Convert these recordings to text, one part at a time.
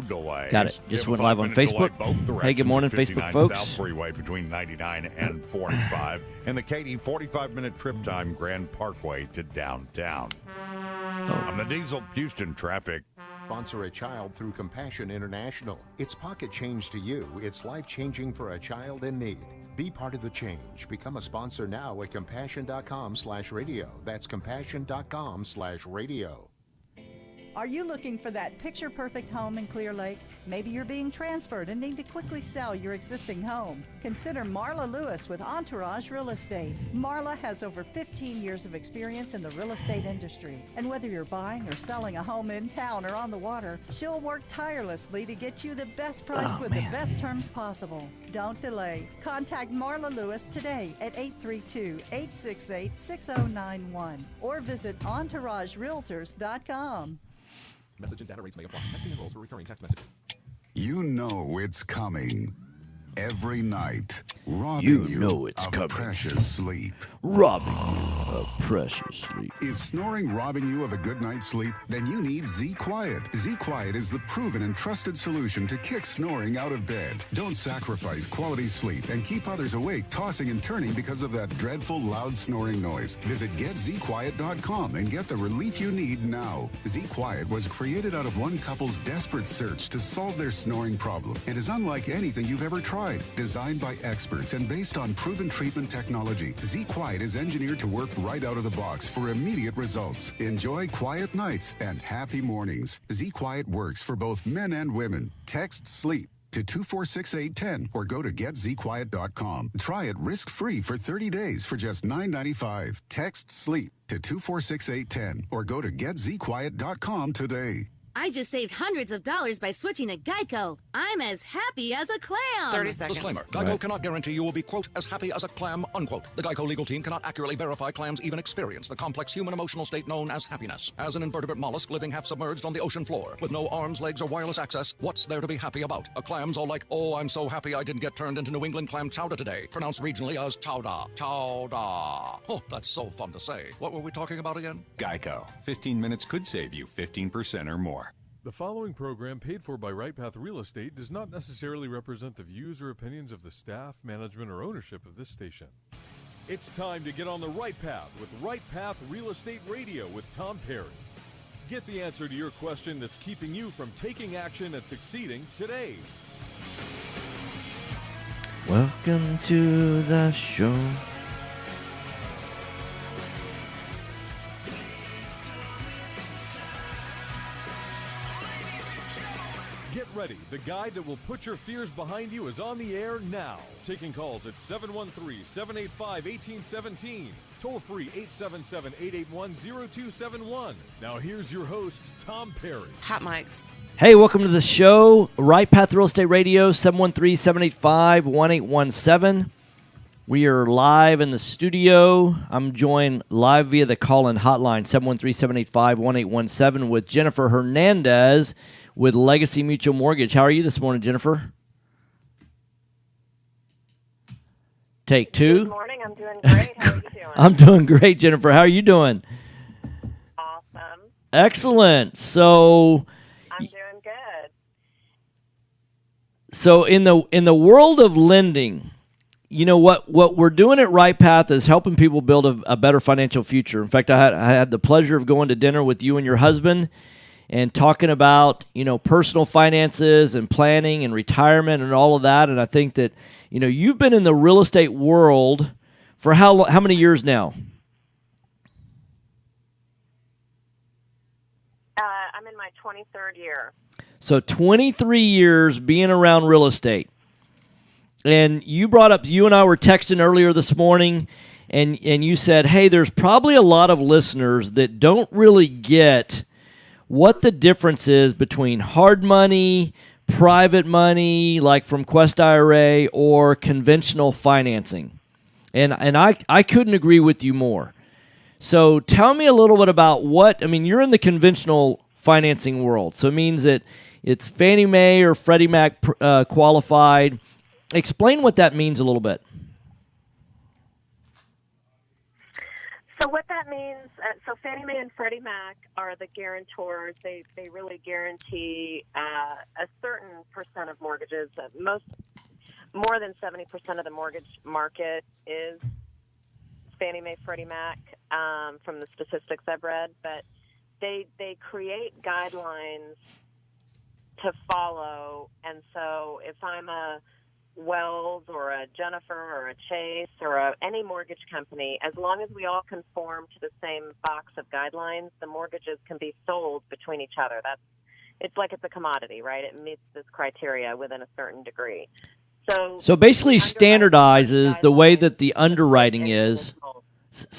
delays. Got it. Just went live on Facebook. Hey, good morning, Facebook folks. South Freeway between 99 and 45, and the Katy 45-minute trip time Grand Parkway to downtown. On the Diesel Houston traffic. Sponsor a child through Compassion International. It's pocket change to you. It's life-changing for a child in need. Be part of the change. Become a sponsor now at compassion.com/radio. That's compassion.com/radio. Are you looking for that picture-perfect home in Clear Lake? Maybe you're being transferred and need to quickly sell your existing home. Consider Marla Lewis with Entourage Real Estate. Marla has over 15 years of experience in the real estate industry. And whether you're buying or selling a home in town or on the water, she'll work tirelessly to get you the best price the best terms possible. Don't delay. Contact Marla Lewis today at 832-868-6091 or visit EntourageRealtors.com. Message and data rates may apply. Texting enrolls for recurring text messaging. You know it's coming. Every night, robbing you of precious sleep. Robbing you of precious sleep. Is snoring robbing you of a good night's sleep? Then you need Z-Quiet. Z-Quiet is the proven and trusted solution to kick snoring out of bed. Don't sacrifice quality sleep and keep others awake tossing and turning because of that dreadful loud snoring noise. Visit GetZQuiet.com and get the relief you need now. Z-Quiet was created out of one couple's desperate search to solve their snoring problem and is unlike anything you've ever tried. Designed by experts and based on proven treatment technology, Z-Quiet is engineered to work right out of the box for immediate results. Enjoy quiet nights and happy mornings. Z-Quiet works for both men and women. Text SLEEP to 246-810 or go to getzquiet.com. Try it risk-free for 30 days for just $9.95. Text SLEEP to 246-810 or go to getzquiet.com today. I just saved hundreds of dollars by switching to Geico. I'm as happy as a clam. 30 seconds. Disclaimer. Geico cannot guarantee you will be, quote, as happy as a clam, unquote. The Geico legal team cannot accurately verify clams even experience the complex human emotional state known as happiness. As an invertebrate mollusk living half submerged on the ocean floor with no arms, legs, or wireless access, what's there to be happy about? A clam's all like, oh, I'm so happy I didn't get turned into New England clam chowder today. Pronounced regionally as chowder. Chowder. Oh, that's so fun to say. What were we talking about again? Geico. 15 minutes could save you 15% or more. The following program, paid for by Right Path Real Estate, does not necessarily represent the views or opinions of the staff, management, or ownership of this station. It's time to get on the right path with Right Path Real Estate Radio with Tom Perry. Get the answer to your question that's keeping you from taking action and succeeding today. Welcome to the show. Get ready. The guide that will put your fears behind you is on the air now. Taking calls at 713-785-1817. Toll free 877-881-0271. Now here's your host, Tom Perry. Hot mics. Hey, welcome to the show. Right Path Real Estate Radio, 713-785-1817. We are live in the studio. I'm joined live via the call-in hotline, 713-785-1817, with Jennifer Hernandez with Legacy Mutual Mortgage. How are you this morning, Jennifer? Take two. Good morning. I'm doing great. How are you doing? I'm doing great, Jennifer. How are you doing? Awesome. Excellent. So I'm doing good. So in the world of lending, you know what we're doing at Right Path is helping people build a better financial future. In fact, I had the pleasure of going to dinner with you and your husband and talking about, personal finances and planning and retirement and all of that. And I think that, you've been in the real estate world for how many years now? I'm in my 23rd year. So 23 years being around real estate. And you brought up, you and I were texting earlier this morning, and you said, hey, there's probably a lot of listeners that don't really get what the difference is between hard money, private money, like from Quest IRA, or conventional financing. And I couldn't agree with you more. So tell me a little bit about you're in the conventional financing world. So it means that it's Fannie Mae or Freddie Mac qualified. Explain what that means a little bit. So what that means, so Fannie Mae and Freddie Mac are the guarantors. They really guarantee a certain percent of mortgages. More than 70% of the mortgage market is Fannie Mae, Freddie Mac, from the statistics I've read. But they create guidelines to follow. And so if I'm a Wells or a Jennifer or a Chase or any mortgage company, as long as we all conform to the same box of guidelines, the mortgages can be sold between each other. It's like it's a commodity, right? It meets this criteria within a certain degree. So basically standardizes the way that the underwriting is.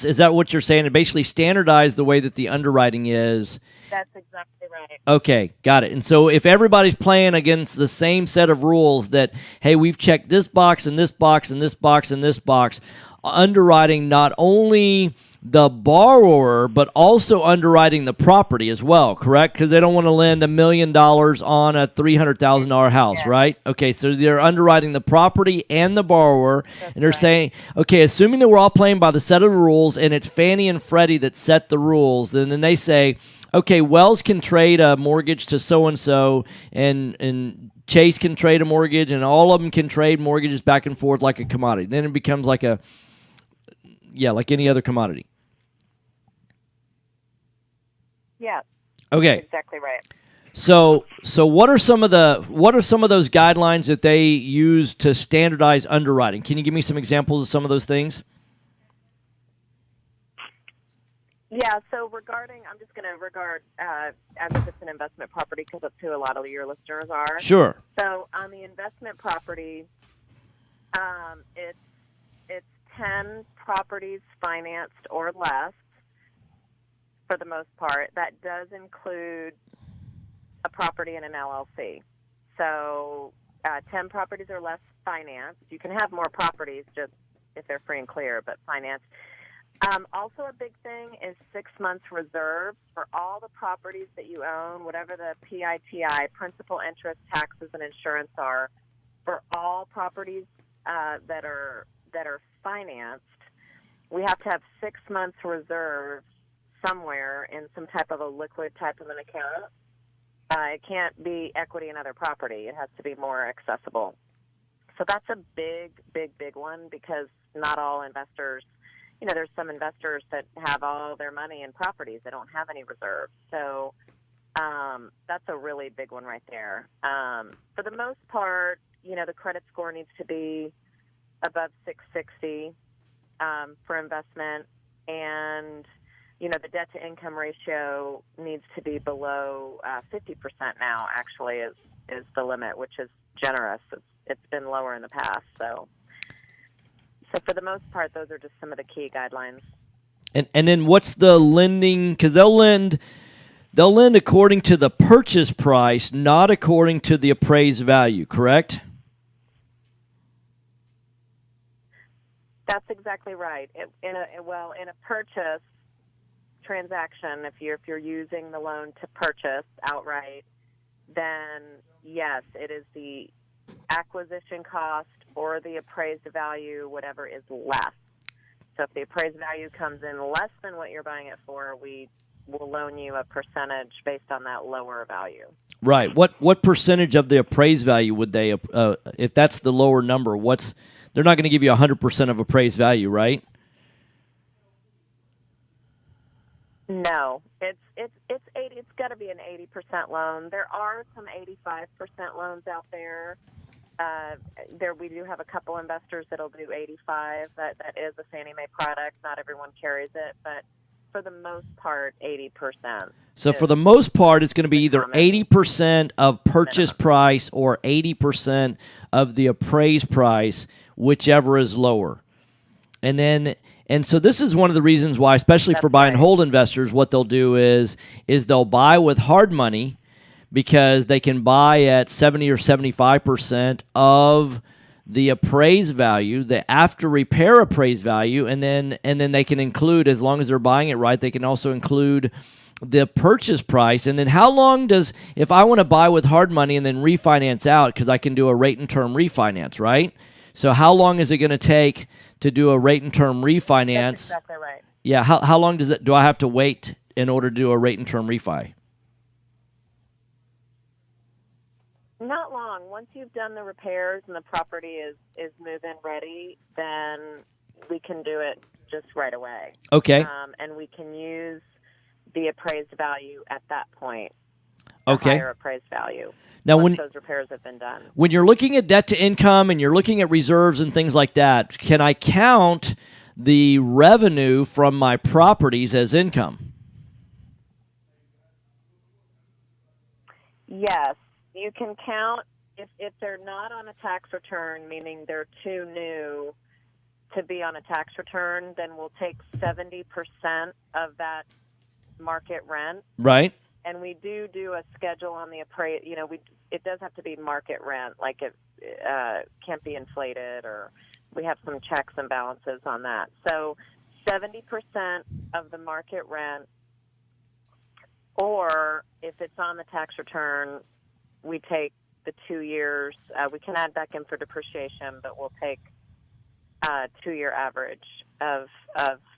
Is that what you're saying? It basically standardizes the way that the underwriting is. That's exactly right. Okay, got it. And so if everybody's playing against the same set of rules that, hey, we've checked this box and this box and this box and this box, underwriting not only the borrower, but also underwriting the property as well, correct? Because they don't want to lend $1 million on a $300,000 house, right? Okay, so they're underwriting the property and the borrower, and they're saying, okay, assuming that we're all playing by the set of the rules, and it's Fannie and Freddie that set the rules, then they say, okay, Wells can trade a mortgage to so-and-so, and Chase can trade a mortgage, and all of them can trade mortgages back and forth like a commodity. Then it becomes like like any other commodity. Yeah. Okay. Exactly right. So what are some of those guidelines that they use to standardize underwriting? Can you give me some examples of some of those things? Yeah, so I'm just going to regard as if it's an investment property because that's who a lot of your listeners are. Sure. So on the investment property, it's 10 properties financed or less for the most part. That does include a property and an LLC. So 10 properties or less financed. You can have more properties just if they're free and clear, but financed. Also a big thing is 6 months reserve for all the properties that you own, whatever the PITI, principal, interest, taxes, and insurance are, for all properties that are financed. We have to have 6 months reserve somewhere in some type of a liquid type of an account. It can't be equity in other property. It has to be more accessible. So that's a big one because not all investors, there's some investors that have all their money in properties. They don't have any reserves. So that's a really big one right there. For the most part, the credit score needs to be above 660 for investment, and the debt-to-income ratio needs to be below 50% now, actually, is the limit, which is generous. It's been lower in the past. So for the most part, those are just some of the key guidelines. And then what's the lending? Because they'll lend according to the purchase price, not according to the appraised value, correct? That's exactly right. In a purchase transaction, if you're using the loan to purchase outright, then yes, it is the acquisition cost or the appraised value, whatever is less. So if the appraised value comes in less than what you're buying it for, we will loan you a percentage based on that lower value. Right. What percentage of the appraised value would they, if that's the lower number, they're not going to give you 100% of appraised value, right? No, it's 80. It's got to be an 80% loan. There are some 85% loans out there. We do have a couple investors that'll do 85. That is a Fannie Mae product. Not everyone carries it, but for the most part, 80%. So for the most part, it's going to be either 80% of purchase price or 80% of the appraised price, whichever is lower. And so this is one of the reasons why, especially for buy and hold investors, what they'll do is they'll buy with hard money because they can buy at 70 or 75% of the appraised value, the after repair appraised value, and then they can include, as long as they're buying it right, they can also include the purchase price. And then how long if I want to buy with hard money and then refinance out, because I can do a rate and term refinance, right? So how long is it going to take to do a rate and term refinance? That's exactly right. Yeah. How long do I have to wait in order to do a rate and term refi? Not long. Once you've done the repairs and the property is move-in ready, then we can do it just right away. Okay. And we can use the appraised value at that point. Okay. Higher appraised value. Now, once those repairs have been done. When you're looking at debt to income and you're looking at reserves and things like that, can I count the revenue from my properties as income? Yes. You can count if they're not on a tax return, meaning they're too new to be on a tax return, then we'll take 70% of that market rent. Right. And we do a schedule on the appraisal. It does have to be market rent, like it can't be inflated, or we have some checks and balances on that. So 70% of the market rent, or if it's on the tax return, we take the 2 years. We can add back in for depreciation, but we'll take 2-year average of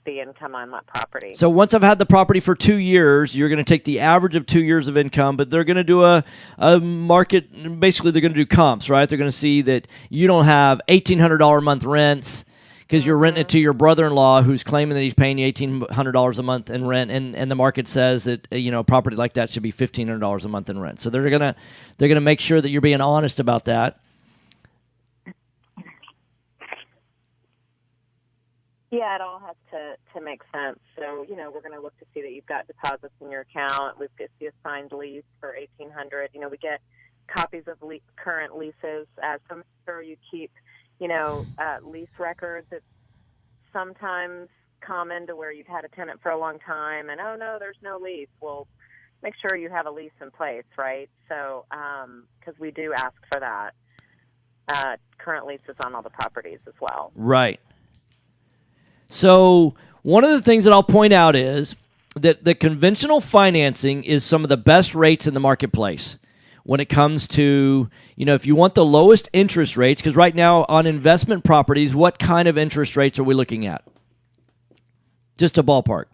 the income on that property. So once I've had the property for 2 years, you're going to take the average of 2 years of income, but they're going to do a market. Basically, they're going to do comps, right? They're going to see that you don't have $1,800 a month rents because you're renting it to your brother-in-law who's claiming that he's paying you $1,800 a month in rent, and the market says that a property like that should be $1,500 a month in rent. So they're gonna make sure that you're being honest about that. Yeah, it all has to make sense. So, we're going to look to see that you've got deposits in your account. We've got the assigned lease for $1,800. We get copies of current leases. So make sure you keep, lease records. It's sometimes common to where you've had a tenant for a long time and, oh, no, there's no lease. Well, make sure you have a lease in place, right? So, because we do ask for that. Current leases on all the properties as well. Right. So one of the things that I'll point out is that the conventional financing is some of the best rates in the marketplace when it comes to, if you want the lowest interest rates, because right now on investment properties, what kind of interest rates are we looking at? Just a ballpark.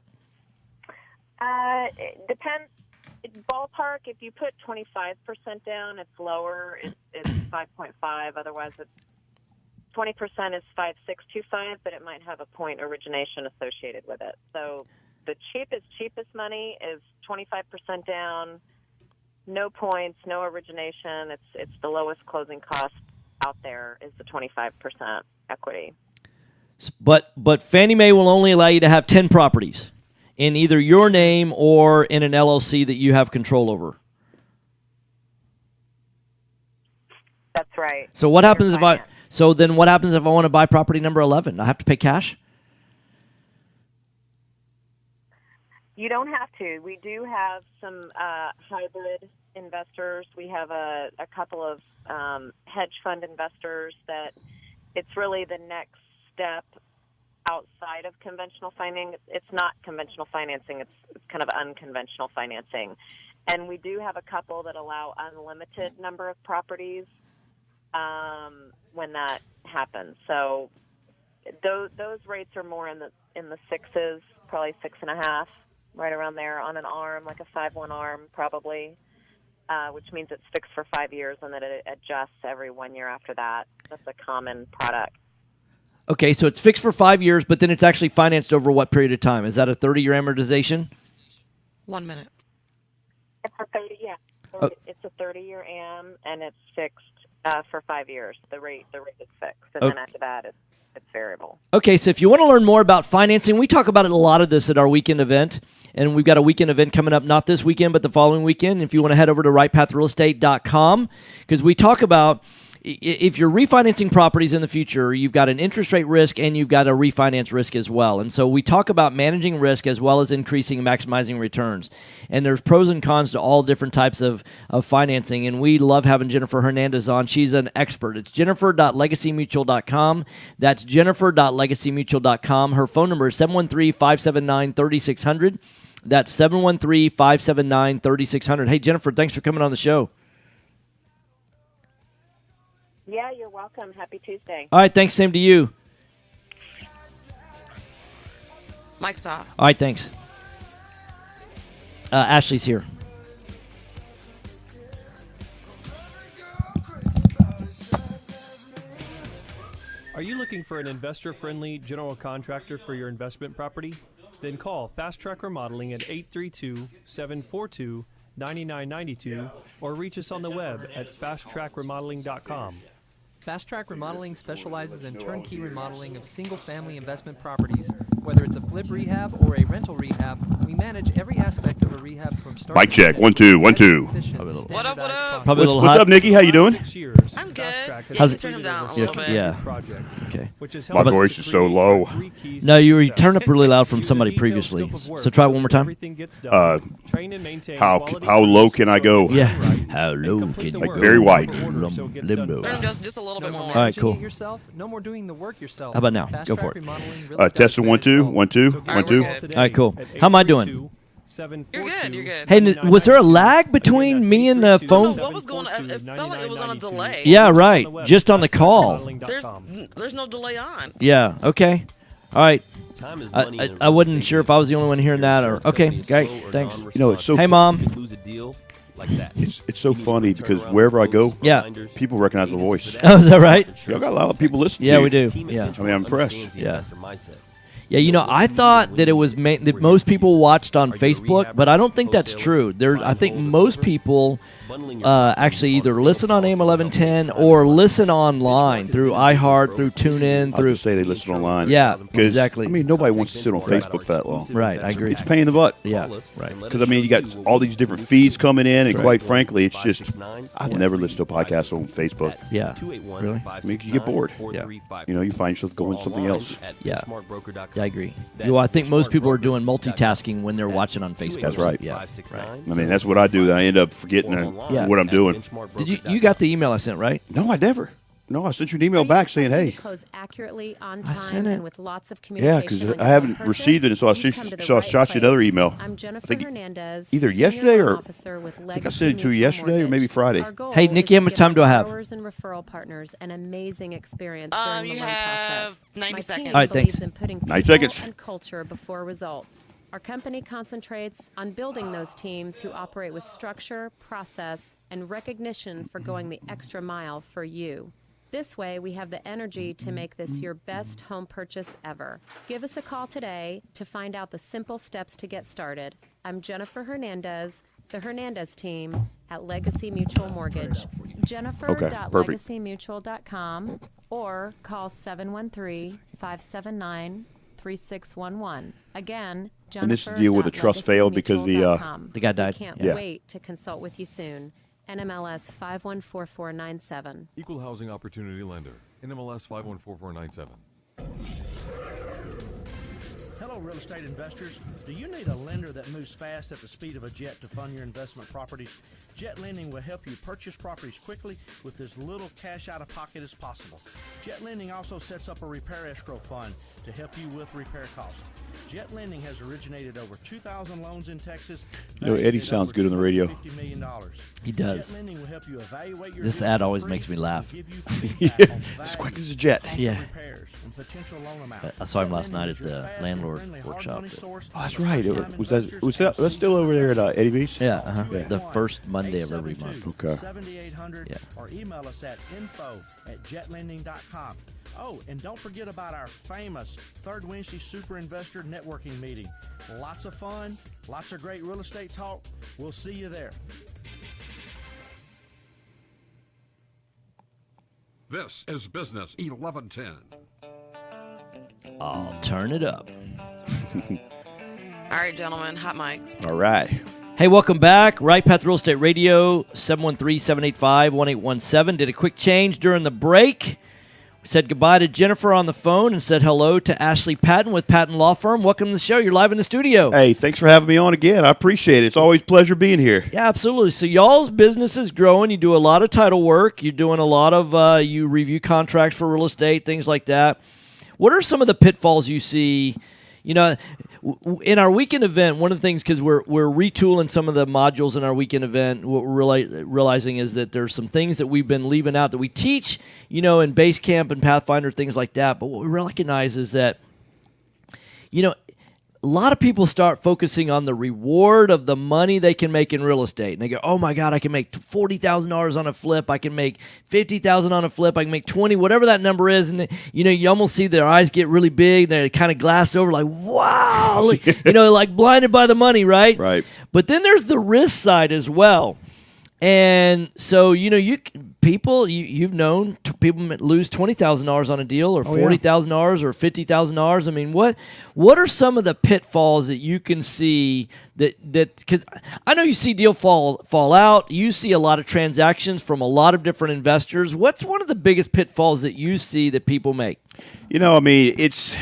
It depends. Ballpark, if you put 25% down, it's lower. It's 5.5. Otherwise, it's 20% is 5.625, but it might have a point origination associated with it. So the cheapest money is 25% down, no points, no origination. It's the lowest closing cost out there is the 25% equity. But Fannie Mae will only allow you to have 10 properties in either your name or in an LLC that you have control over. That's right. So what happens if I want to buy property number 11? I have to pay cash? You don't have to. We do have some hybrid investors. We have a couple of hedge fund investors that it's really the next step outside of conventional financing. It's not conventional financing. It's kind of unconventional financing. And we do have a couple that allow unlimited number of properties when that happens. So those rates are more in the sixes, probably 6.5, right around there on an arm, like a 5/1 arm probably, which means it's fixed for 5 years and then it adjusts every 1 year after that. That's a common product. Okay, so it's fixed for 5 years, but then it's actually financed over what period of time? Is that a 30-year amortization? 1 minute. It's a 30, yeah. It's a 30-year am, and it's fixed for 5 years. The rate is fixed, and then after that, it's variable. Okay, so if you want to learn more about financing, we talk about a lot of this at our weekend event, and we've got a weekend event coming up, not this weekend, but the following weekend. If you want to head over to rightpathrealestate.com, because we talk about if you're refinancing properties in the future, you've got an interest rate risk and you've got a refinance risk as well. And so we talk about managing risk as well as increasing and maximizing returns. And there's pros and cons to all different types of financing. And we love having Jennifer Hernandez on. She's an expert. It's jennifer.legacymutual.com. That's jennifer.legacymutual.com. Her phone number is 713-579-3600. That's 713-579-3600. Hey, Jennifer, thanks for coming on the show. Yeah, you're welcome. Happy Tuesday. All right, thanks. Same to you. Mike's off. All right, thanks. Ashley's here. Are you looking for an investor-friendly general contractor for your investment property? Then call Fast Track Remodeling at 832-742-9992 or reach us on the web at fasttrackremodeling.com. Fast Track Remodeling specializes in turnkey remodeling of single-family investment properties. Whether it's a flip rehab or a rental rehab, we manage every aspect of a rehab from start Mic to check. finish. 1 2 1 2. What up? What up? Probably a little What's hot. up, Nikki? How you doing? I'm good. How's You it? can turn him down a Yeah, little bit. yeah. Okay. My voice is so low. No, you turned up really loud from somebody previously. So try it one more time. How low can I go? Yeah. How low can you Like go? very wide. Limbo. Turn him just a little bit more. All right, cool. Yourself, no more doing the work yourself. How about now? Fast Go for Track it. Remodeling really Testing 1 2 1 2 1 2. All right, cool. How am I doing? You're good. You're good. Hey, was there a lag between me and the phone? What was going on? It felt like it was on a delay. Yeah, right. Just on the call. There's no delay on. Yeah. Okay. All right. I wasn't sure if I was the only one hearing that or okay. Guys, thanks. You know, it's so. Hey, Mom. It's so funny because wherever I go, Yeah. people recognize my voice. Oh, is that right? Y'all got a lot of people listening. Yeah, to we you. do. Yeah. I mean, I'm impressed. Yeah. Yeah, you know, I thought that it was that most people watched on Facebook, but I don't think that's true. I think most people actually either listen on AM 1110 or listen online through iHeart, through TuneIn, I through. would say they listen online. Yeah, 'Cause, exactly. I mean, nobody wants to sit on Facebook for that long. Right, I agree. It's a pain in the butt. Yeah, right. Because I mean, you got all these different feeds coming in, and quite frankly, it's just I've never listened to a podcast on Facebook. Yeah, really. I mean, you get bored. Yeah. You know, you find yourself going something else. Yeah, I agree. Well, I think most people are doing multitasking when they're watching on Facebook. That's right. Yeah, right. I mean, that's what I do. I end up forgetting what I'm doing. Did you got the email I sent, right? No, I never. No, I sent you an email back saying, "Hey." Close accurately on I time sent it. and with lots of communication. Yeah, because when I you haven't purchase, received it, and so I you come to the shot right you another place. email. I'm Jennifer I think Hernandez, either Senior yesterday Loan or Officer with I think I Legacy sent it to you Mutual yesterday or maybe Mortgage. Friday. Our goal Hey, is Nikki, to how much give time do I have? borrowers and referral partners an amazing experience during the You loan have process. 90 My seconds. team All right, believes thanks. in putting 90 people seconds. and culture before results. Our company concentrates on building those teams who operate with structure, process, and recognition for going the extra mile for you. This way, we have the energy to make this your best home purchase ever. Give us a call today to find out the simple steps to get started. I'm Jennifer Hernandez, the Hernandez team at Legacy Mutual Mortgage. Jennifer.legacymutual.com or call 713-579-3611. Again, Jennifer. And this deal with the trust failed because the guy died. We can't Yeah. wait to consult with you soon. NMLS 514497. Equal Housing Opportunity Lender. NMLS 514497. Hello, real estate investors. Do you need a lender that moves fast at the speed of a jet to fund your investment properties? Jet Lending will help you purchase properties quickly with as little cash out of pocket as possible. Jet Lending also sets up a repair escrow fund to help you with repair costs. Jet Lending has originated over 2,000 loans in Texas. You know, Eddie sounds good on the radio. $50 million. He does. Jet Lending will help you evaluate your This deal ad for always free makes me and laugh. give you feedback on As value, quick as a jet. cost of Yeah. repairs, and potential loan amounts. I saw him Jet last night Lending at is your the fast and landlord friendly hard workshop. money source Oh, that's for right. first-time investors and That's still over there at Eddie V's? Yeah, the first Monday of every month. Okay. 7800 Yeah. or email us at info@jetlending.com. Oh, and don't forget about our famous Third Wednesday Super Investor Networking Meeting. Lots of fun, lots of great real estate talk. We'll see you there. This is Business 1110. I'll turn it up. All right, gentlemen, hot mics. All right. Hey, welcome back. Right Path Real Estate Radio, 713-785-1817. Did a quick change during the break. We said goodbye to Jennifer on the phone and said hello to Ashley Patten with Patten Law Firm. Welcome to the show. You're live in the studio. Hey, thanks for having me on again. I appreciate it. It's always a pleasure being here. Yeah, absolutely. So y'all's business is growing. You do a lot of title work. You're doing a lot of, you review contracts for real estate, things like that. What are some of the pitfalls you see? You know, in our weekend event, one of the things, because we're retooling some of the modules in our weekend event, what we're realizing is that there's some things that we've been leaving out that we teach, you know, in Basecamp and Pathfinder, things like that. But what we recognize is that, you know, a lot of people start focusing on the reward of the money they can make in real estate. And they go, oh my God, I can make $40,000 on a flip. I can make $50,000 on a flip. I can make 20, whatever that number is. And you almost see their eyes get really big. They kind of glass over like, wow, like blinded by the money, right? Right. But then there's the risk side as well. And so, you've known people lose $20,000 on a deal or $40,000 or $50,000. I mean, what are some of the pitfalls that you can see that because I know you see deal fall out. You see a lot of transactions from a lot of different investors. What's one of the biggest pitfalls that you see that people make? It's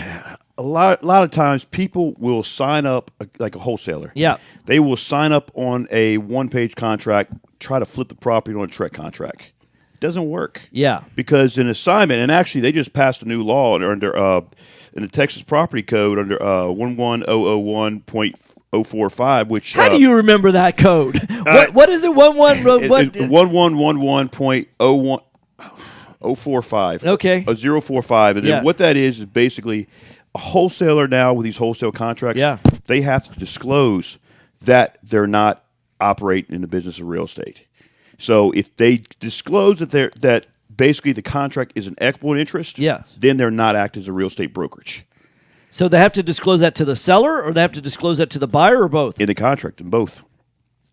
a lot of times people will sign up like a wholesaler. Yeah. They will sign up on a one-page contract, try to flip the property on a TREC contract. It doesn't work. Yeah. Because an assignment, and actually they just passed a new law under in the Texas Property Code under 11001.045, which how do you remember that code? What is it? 1111.045. Okay. 045. And then what that is basically a wholesaler now with these wholesale contracts, they have to disclose that they're not operating in the business of real estate. So if they disclose that basically the contract is an equitable interest, then they're not acting as a real estate brokerage. So they have to disclose that to the seller, or they have to disclose that to the buyer, or both? In the contract, in both.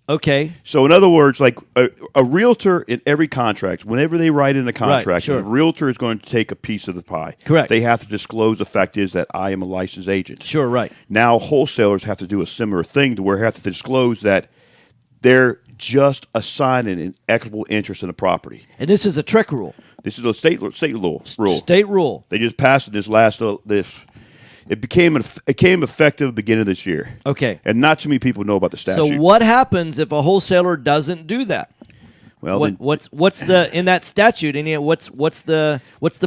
Okay. So in other words, like a realtor in every contract, whenever they write in a contract, the realtor is going to take a piece of the pie. Correct. They have to disclose the fact is that I am a licensed agent. Sure, right. Now wholesalers have to do a similar thing to where they have to disclose that they're just assigning an equitable interest in the property. And this is a TREC rule. This is a state rule. State rule. They just passed it it became effective beginning of this year. Okay. And not too many people know about the statute. So what happens if a wholesaler doesn't do that? Well, what's the in that statute? What's the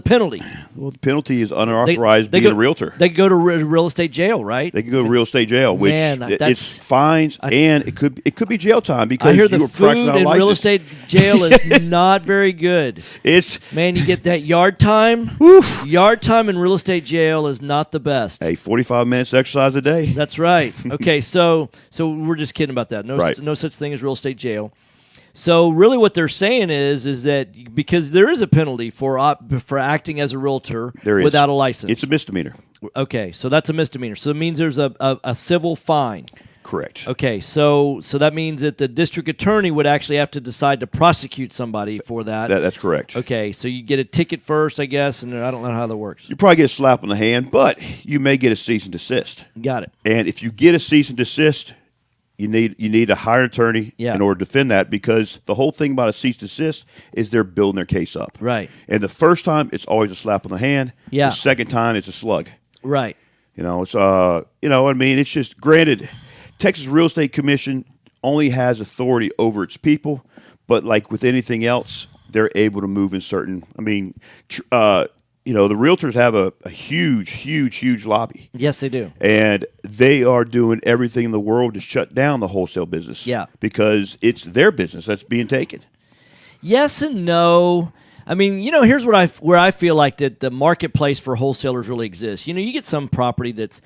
penalty? Well, the penalty is unauthorized being a realtor. They go to real estate jail, right? They can go to real estate jail, which it's fines and it could be jail time because I hear the food in real estate jail is not very good. You get that yard time. Yard time in real estate jail is not the best. Hey, 45 minutes exercise a day. That's right. Okay, so we're just kidding about that. No such thing as real estate jail. So really what they're saying is that because there is a penalty for acting as a realtor without a license. It's a misdemeanor. Okay, so that's a misdemeanor. So it means there's a civil fine. Correct. Okay, so that means that the district attorney would actually have to decide to prosecute somebody for that. That's correct. Okay, so you get a ticket first, I guess, and I don't know how that works. You probably get a slap on the hand, but you may get a cease and desist. Got it. And if you get a cease and desist, you need a hired attorney in order to defend that because the whole thing about a cease and desist is they're building their case up. Right. And the first time it's always a slap on the hand. Yeah. The second time it's a slug. Right. It's it's just granted, Texas Real Estate Commission only has authority over its people, but like with anything else, they're able to move in certain. The realtors have a huge lobby. Yes, they do. And they are doing everything in the world to shut down the wholesale business. Yeah. Because it's their business that's being taken. Yes and no. I mean, here's where I feel like that the marketplace for wholesalers really exists. You get some property that's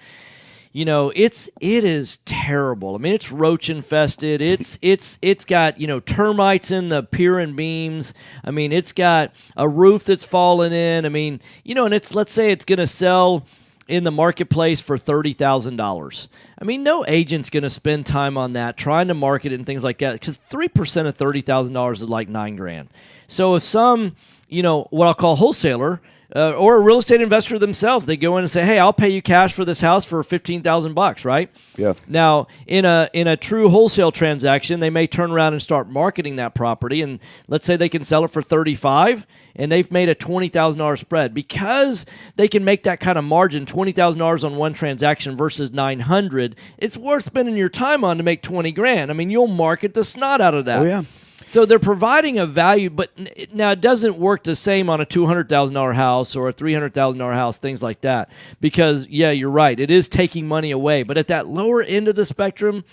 it is terrible. I mean, it's roach infested. It's got termites in the pier and beams. I mean, it's got a roof that's fallen in. I mean, and let's say it's going to sell in the marketplace for $30,000. I mean, no agent's going to spend time on that trying to market it and things like that because 3% of $30,000 is like $9,000. So if some what I'll call wholesaler. Or a real estate investor themselves, they go in and say, "Hey, I'll pay you cash for this house for $15,000, right?" Yeah. Now, in a true wholesale transaction, they may turn around and start marketing that property, and let's say they can sell it for $35,000, and they've made a $20,000 spread because they can make that kind of margin, $20,000 on one transaction versus $900. It's worth spending your time on to make $20,000. I mean, you'll market the snot out of that. Oh yeah. So they're providing a value, but now it doesn't work the same on a $200,000 house or a $300,000 house, things like that. Because, yeah, you're right. It is taking money away. But at that lower end of the spectrum,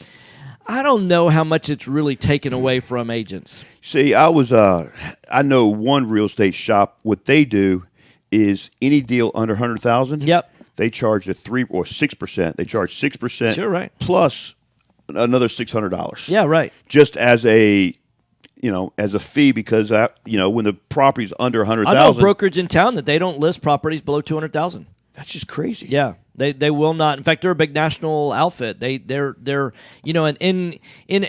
I don't know how much it's really taken away from agents. See, I know one real estate shop. What they do is any deal under $100,000. Yep. they charge 3 or 6%. They charge 6%. Sure, right. Plus another $600. Yeah, right. Just as a fee because when the property's under 100,000. I know a brokerage in town that they don't list properties below 200,000. That's just crazy. Yeah. They will not. In fact, they're a big national outfit. They're in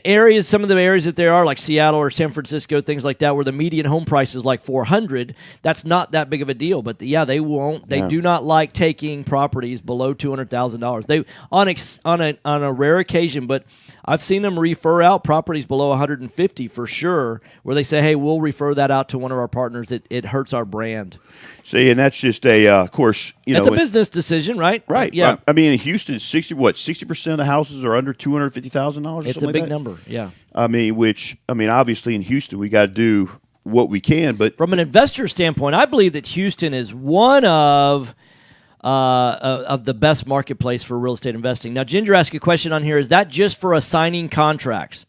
areas, some of the areas that there are like Seattle or San Francisco, things like that, where the median home price is like $400. That's not that big of a deal. But they won't. They do not like taking properties below $200,000. They on a rare occasion, but I've seen them refer out properties below 150 for sure, where they say, "Hey, we'll refer that out to one of our partners. It hurts our brand." See, and that's just of course, it's a business decision, right? Right. Yeah. I mean, in Houston, 60% of the houses are under $250,000. It's a big number. Yeah. I mean, obviously in Houston, we got to do what we can, but from an investor standpoint, I believe that Houston is one of the best marketplace for real estate investing. Now, Ginger asked a question on here: is that just for assigning contracts?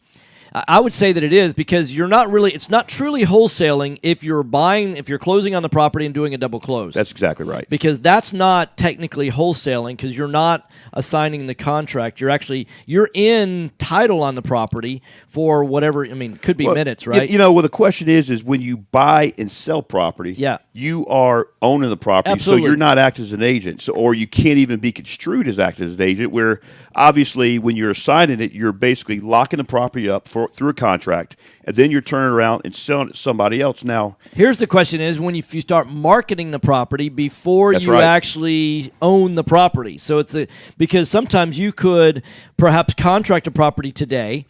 I would say that it is, because it's not truly wholesaling if you're closing on the property and doing a double close. That's exactly right. Because that's not technically wholesaling, because you're not assigning the contract. You're in title on the property for whatever, could be minutes, right? The question is when you buy and sell property, you are owning the property. Absolutely. So you're not acting as an agent. Or you can't even be construed as acting as an agent, where obviously when you're assigning it, you're basically locking the property up through a contract, and then you're turning around and selling it to somebody else. Now, here's the question: is if you start marketing the property before you actually own the property. So because sometimes you could perhaps contract a property today,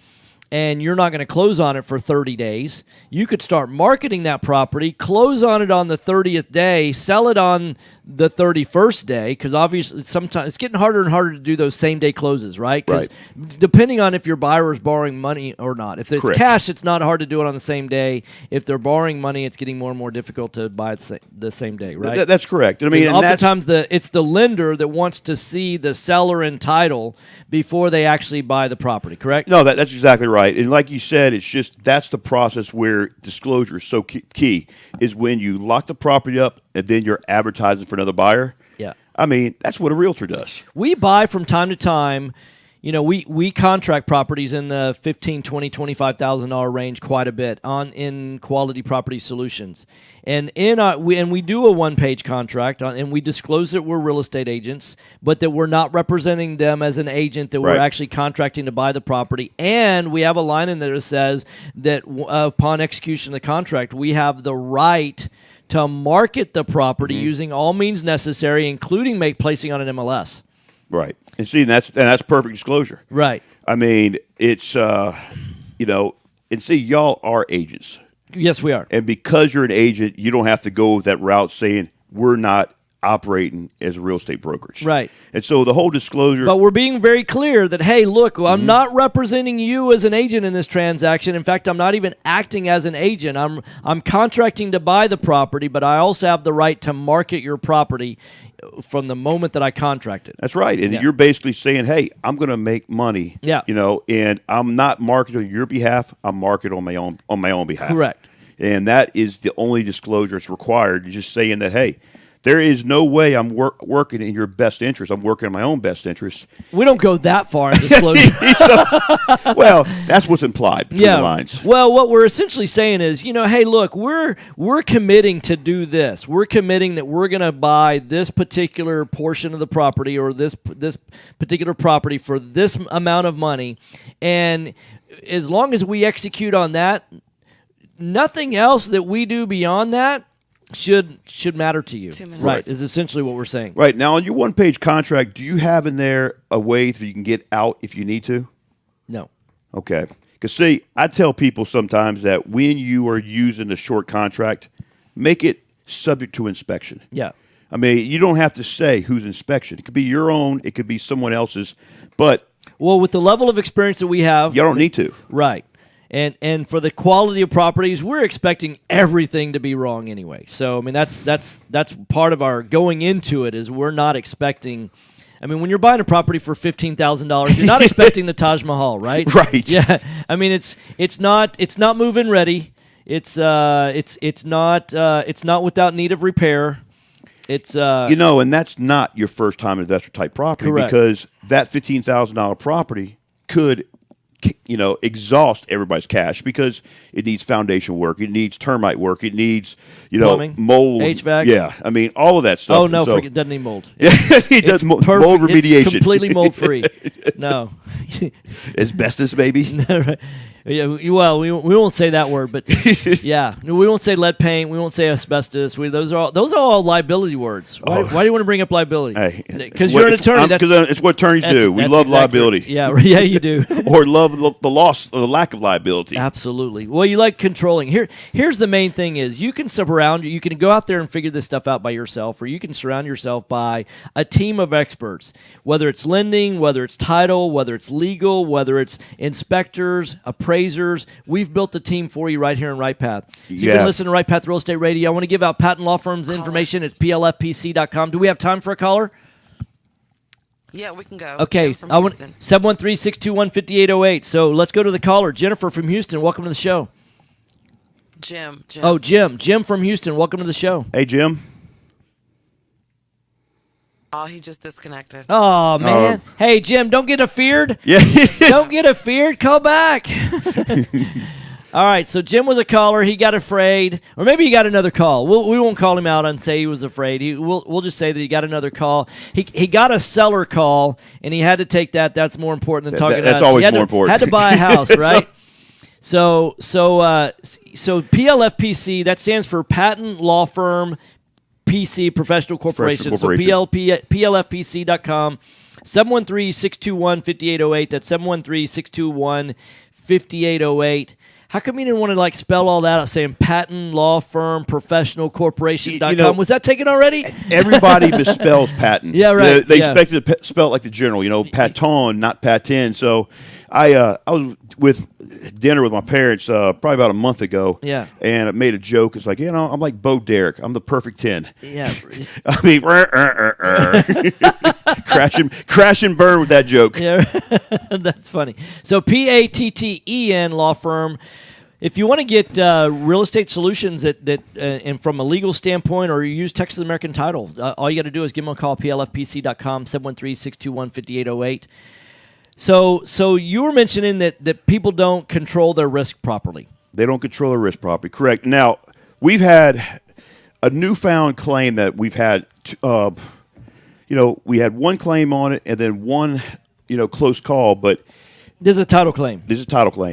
and you're not going to close on it for 30 days. You could start marketing that property, close on it on the 30th day, sell it on the 31st day, because obviously sometimes it's getting harder and harder to do those same-day closes, right? Because depending on if your buyer is borrowing money or not. If it's cash, it's not hard to do it on the same day. If they're borrowing money, it's getting more and more difficult to buy it the same day, right? That's correct. I mean, oftentimes it's the lender that wants to see the seller in title before they actually buy the property, correct? No, that's exactly right. And like you said, it's just that's the process where disclosure is so key, is when you lock the property up and then you're advertising for another buyer. Yeah. I mean, that's what a realtor does. We buy from time to time. We contract properties in the $15,000, $20,000, $25,000 range quite a bit in Quality Property Solutions, and we do a one-page contract and we disclose that we're real estate agents, but that we're not representing them as an agent, that we're actually contracting to buy the property, and we have a line in there that says that upon execution of the contract, we have the right to market the property using all means necessary, including placing on an MLS. Right. And see, that's perfect disclosure. Right. I mean, it's, and see, y'all are agents. Yes, we are. And because you're an agent, you don't have to go that route saying we're not operating as a real estate brokerage. Right. And so the whole disclosure. But we're being very clear that, hey, look, I'm not representing you as an agent in this transaction. In fact, I'm not even acting as an agent. I'm contracting to buy the property, but I also have the right to market your property from the moment that I contract it. That's right. And you're basically saying, hey, I'm going to make money. Yeah. And I'm not marketing on your behalf. I'm marketing on my own behalf. Correct. And that is the only disclosure that's required. You're just saying that, hey, there is no way I'm working in your best interest. I'm working in my own best interest. We don't go that far in disclosure. Well, that's what's implied between the lines. Well, what we're essentially saying is, hey, look, we're committing to do this. We're committing that we're going to buy this particular portion of the property or this particular property for this amount of money. And as long as we execute on that, nothing else that we do beyond that should matter to you. 2 minutes. Right, is essentially what we're saying. Right. Now, on your one-page contract, do you have in there a way that you can get out if you need to? No. Okay. Because, see, I tell people sometimes that when you are using a short contract, make it subject to inspection. Yeah. I mean, you don't have to say whose inspection. It could be your own. It could be someone else's. But well, with the level of experience that we have, you don't need to. Right. And for the quality of properties, we're expecting everything to be wrong anyway. So I mean, that's part of our going into it is we're not expecting. I mean, when you're buying a property for $15,000, you're not expecting the Taj Mahal, right? Right. Yeah. I mean, it's not move-in ready. It's not without need of repair. It's and that's not your first time investor type property. Correct. Because that $15,000 property could exhaust everybody's cash because it needs foundation work, it needs termite work, it needs plumbing, mold, HVAC. Yeah, I mean all of that stuff. Oh no, it doesn't need mold. It does mold remediation. It's completely mold free. No, asbestos, maybe. Right. Yeah, well, we won't say that word, but yeah, we won't say lead paint. We won't say asbestos. Those are all liability words. Why do you want to bring up liability? Because you're an attorney. Because it's what attorneys do. We love liability. Yeah, you do. Or love the loss or the lack of liability. Absolutely. Well, you like controlling. Here's the main thing: is you can you can go out there and figure this stuff out by yourself, or you can surround yourself by a team of experts. Whether it's lending, whether it's title, whether it's legal, whether it's inspectors, appraisers. We've built a team for you right here in Right Path. So you can listen to Right Path Real Estate Radio. I want to give out Patten Law Firm's information. It's plfpc.com. Do we have time for a caller? Yeah, we can go. Okay, I want 713-621-5808. So let's go to the caller. Jennifer from Houston, welcome to the show. Jim. Oh, Jim. Jim from Houston, welcome to the show. Hey, Jim. Oh, he just disconnected. Oh, man. Hey, Jim, don't get afeared. Yeah. Don't get afeared. Call back. All right, so Jim was a caller. He got afraid. Or maybe he got another call. We won't call him out and say he was afraid. We'll just say that he got another call. He got a seller call, and he had to take that. That's more important than talking to us. That's always more important. Had to buy a house, right? So PLFPC, that stands for Patten Law Firm PC Professional Corporation. So PLFPC.com, 713-621-5808. That's 713-621-5808. How come you didn't want to spell all that out saying Patten Law Firm Professional Corporation.com? Was that taken already? Everybody misspells Patten. Yeah, right. They expected to spell it like the general, Patton, not Patten. So I was with dinner with my parents probably about a month ago. Yeah. And I made a joke. It's like, I'm like Bo Derek. I'm the perfect 10. Yeah. I mean, crash and burn with that joke. Yeah, that's funny. So Patten Law Firm. If you want to get real estate solutions and from a legal standpoint, or you use Texas American Title, all you got to do is give them a call, plfpc.com, 713-621-5808. So you were mentioning that people don't control their risk properly. They don't control their risk properly. Correct. Now, we've had a newfound claim that we've had, we had one claim on it and then one, close call, but this is a title claim.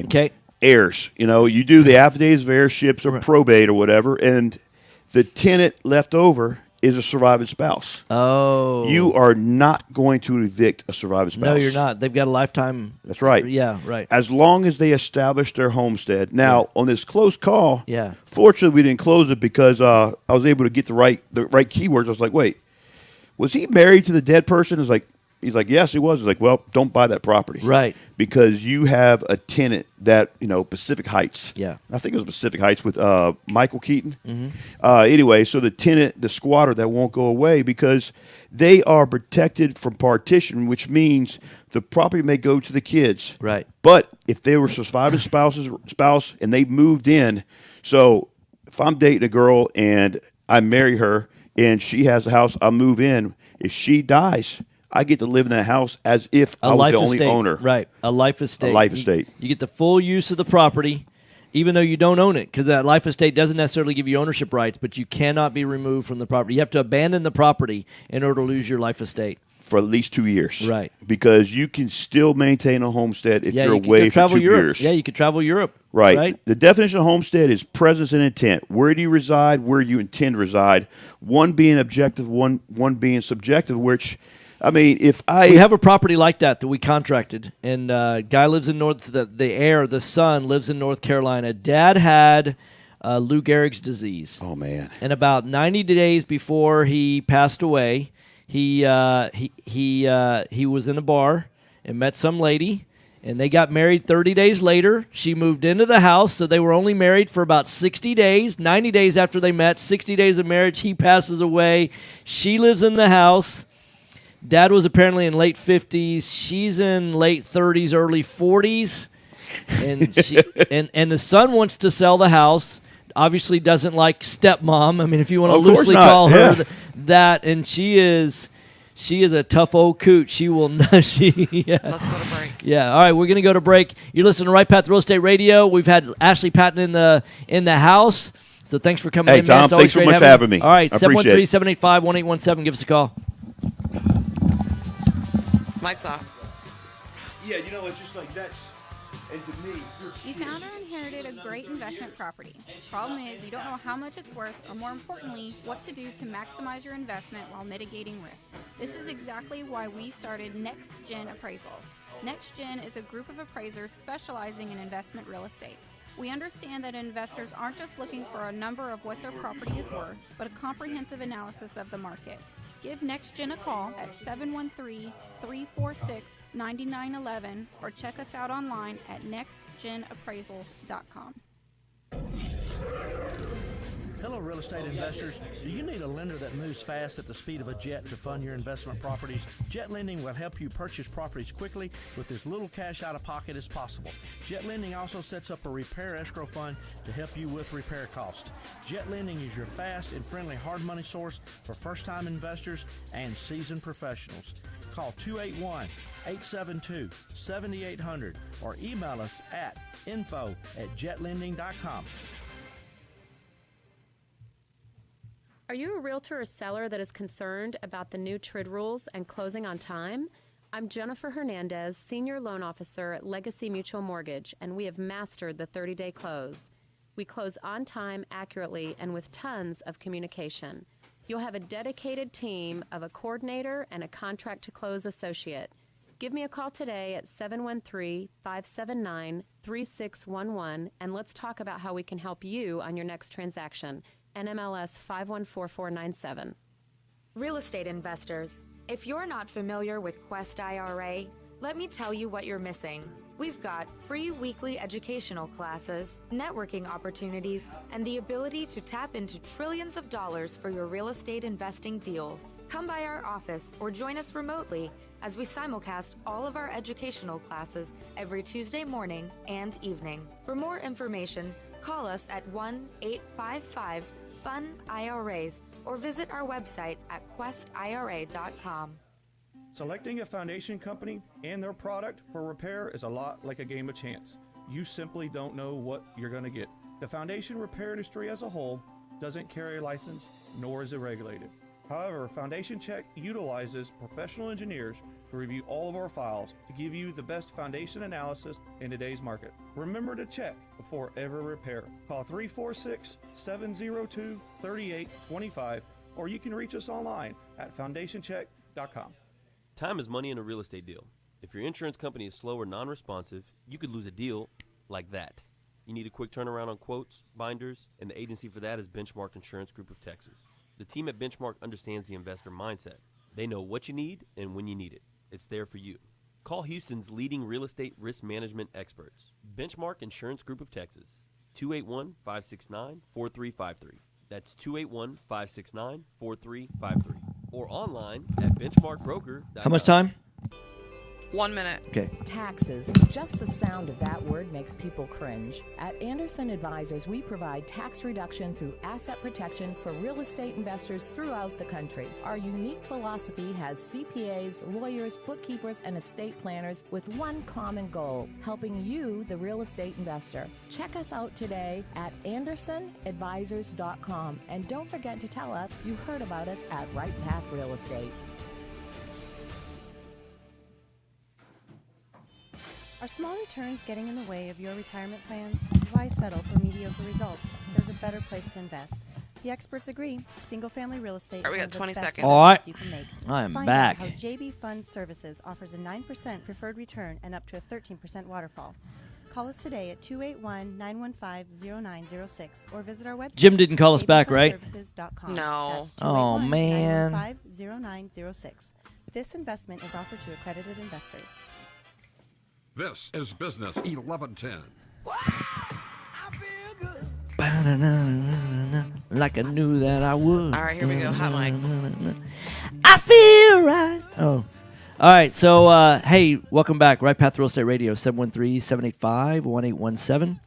Okay. Heirs. You do the affidavits of heirships or probate or whatever, and the tenant left over is a surviving spouse. Oh. You are not going to evict a surviving spouse. No, you're not. They've got a lifetime. That's right. Yeah, right. As long as they establish their homestead. Now, on this close call, yeah. Fortunately, we didn't close it because I was able to get the right keywords. I was like, wait, was he married to the dead person? He's like, yes, he was. He's like, well, don't buy that property. Right. Because you have a tenant that, Pacific Heights. Yeah. I think it was Pacific Heights with Michael Keaton. Mm-hmm. Anyway, so the tenant, the squatter that won't go away because they are protected from partition, which means the property may go to the kids. Right. But if they were surviving spouse and they moved in, so if I'm dating a girl and I marry her and she has a house, I move in. If she dies, I get to live in that house as if I was the only owner. Right, a life estate. A life estate. You get the full use of the property, even though you don't own it, because that life estate doesn't necessarily give you ownership rights, but you cannot be removed from the property. You have to abandon the property in order to lose your life estate. For at least 2 years. Right. Because you can still maintain a homestead if you're away for 2 years. Yeah, you could travel Europe. Right. The definition of homestead is presence and intent. Where do you reside? Where do you intend to reside? One being objective, one being subjective, which... we have a property like that we contracted, and guy lives in the son lives in North Carolina. Dad had Lou Gehrig's disease. Oh man! And about 90 days before he passed away, he was in a bar and met some lady, and they got married 30 days later. She moved into the house, so they were only married for about 60 days. 90 days after they met, 60 days of marriage, he passes away. She lives in the house. Dad was apparently in late 50s. She's in late 30s, early 40s. And the son wants to sell the house. Obviously doesn't like stepmom. I mean, if you want to loosely call her and she is a tough old coot. She will not. Let's go to break. Yeah. All right, we're gonna go to break. You're listening to Right Path Real Estate Radio. We've had Ashley Patten in the house. So thanks for coming in, man. Tom, It's always thanks so great much for having me. All right, I appreciate it. 713-785-1817. Give us a call. Mike's off. Yeah, it's just like that's, and to me, You found or inherited a great investment property. Problem is, you don't know how much it's worth, or more importantly, what to do to maximize your investment while mitigating risk. This is exactly why we started Next Gen Appraisals. Next Gen is a group of appraisers specializing in investment real estate. We understand that investors aren't just looking for a number of what their property is worth, but a comprehensive analysis of the market. Give NextGen a call at 713-346-9911 or check us out online at nextgenappraisals.com. Hello, real estate investors. Do you need a lender that moves fast at the speed of a jet to fund your investment properties? Jet Lending will help you purchase properties quickly with as little cash out of pocket as possible. Jet Lending also sets up a repair escrow fund to help you with repair costs. Jet Lending is your fast and friendly hard money source for first-time investors and seasoned professionals. Call 281-872-7800 or email us at info@jetlending.com. Are you a realtor or seller that is concerned about the new TRID rules and closing on time? I'm Jennifer Hernandez, Senior Loan Officer at Legacy Mutual Mortgage, and we have mastered the 30-day close. We close on time, accurately, and with tons of communication. You'll have a dedicated team of a coordinator and a contract-to-close associate. Give me a call today at 713-579-3611, and let's talk about how we can help you on your next transaction. NMLS 514497. Real estate investors, if you're not familiar with Quest IRA, let me tell you what you're missing. We've got free weekly educational classes, networking opportunities, and the ability to tap into trillions of dollars for your real estate investing deals. Come by our office or join us remotely as we simulcast all of our educational classes every Tuesday morning and evening. For more information, call us at 1-855-FUN-IRAs or visit our website at questira.com. Selecting a foundation company and their product for repair is a lot like a game of chance. You simply don't know what you're going to get. The foundation repair industry as a whole doesn't carry a license, nor is it regulated. However, Foundation Check utilizes professional engineers to review all of our files to give you the best foundation analysis in today's market. Remember to check before every repair. Call 346-702-3825 or you can reach us online at foundationcheck.com. Time is money in a real estate deal. If your insurance company is slow or non-responsive, you could lose a deal like that. You need a quick turnaround on quotes, binders, and the agency for that is Benchmark Insurance Group of Texas. The team at Benchmark understands the investor mindset. They know what you need and when you need it. It's there for you. Call Houston's leading real estate risk management experts. Benchmark Insurance Group of Texas, 281-569-4353. That's 281-569-4353. Or online at benchmarkbroker.com. How much time? 1 minute. Okay. Taxes. Just the sound of that word makes people cringe. At Anderson Advisors, we provide tax reduction through asset protection for real estate investors throughout the country. Our unique philosophy has CPAs, lawyers, bookkeepers, and estate planners with one common goal, helping you, the real estate investor. Check us out today at andersonadvisors.com. And don't forget to tell us you heard about us at Right Path Real Estate. Are small returns getting in the way of your retirement plans? Why settle for mediocre results? There's a better place to invest. The experts agree. Single-family real estate. All right, we got is 20 the best seconds. All right. you can make. I am Find back. out how JB Fund Services offers a 9% preferred return and up to a 13% waterfall. Call us today at 281-915-0906 or visit our website. Jim didn't call us back, right? No. Oh, man. 281-915-0906. This investment is offered to accredited investors. This is Business 1110. Like I knew that I would. All right, here we go. Hot mics. I feel right. Oh. All right, so, hey, welcome back. Right Path Real Estate Radio, 713-785-1817.